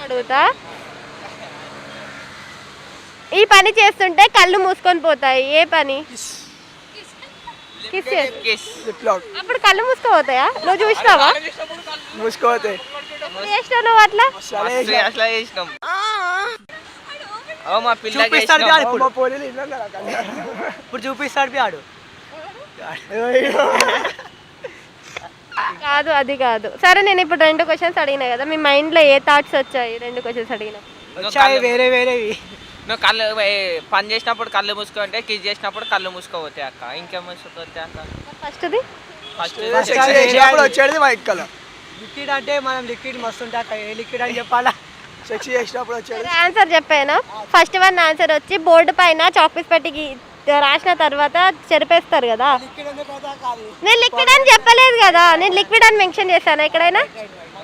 అడుగుతా, ఈ పని చేస్తుంటే కళ్ళు మూసుకొని పోతాయి, ఏ పని? కిస్ అప్పుడు కళ్ళు మూసుకోపోతాయా? నువ్వు చూసినావా? మూసుకోతే చేసినావు నువ్వు అట్లా? ఇప్పుడు చూపిస్తాడు ఆడు. కాదు, అది కాదు. సరే, నేను ఇప్పుడు 2 క్వశ్చన్స్ అడిగినా కదా, మీ మైండ్లో ఏ థాట్స్ వచ్చాయి 2 క్వశ్చన్స్ అడిగినా? వేరే వేరేవి. నువ్వు కళ్ళు పని చేసినప్పుడు కళ్ళు మూసుకోంటే, కిస్ చేసినప్పుడు కళ్ళు మూసుకోపోతాయి అక్క. ఇంకేం మూసుకోపోతాయి అక్క? ఫస్ట్ది వచ్చేది వైట్ కలర్. లిక్విడ్ అంటే మనం లిక్విడ్ మస్తు ఉంటా, ఏ లిక్విడ్ అని చెప్పాలా? సెక్స్ చేసినప్పుడు వచ్చేది. ఆన్సర్ చెప్పాను. ఫస్ట్ వన్ ఆన్సర్ వచ్చి బోర్డు పైన చాక్పీస్ పెట్టి రాసిన తర్వాత చెరిపేస్తారు కదా. నేను లిక్విడ్ అని చెప్పలేదు కదా, నేను లిక్విడ్ అని మెన్షన్ చేశాను ఎక్కడైనా?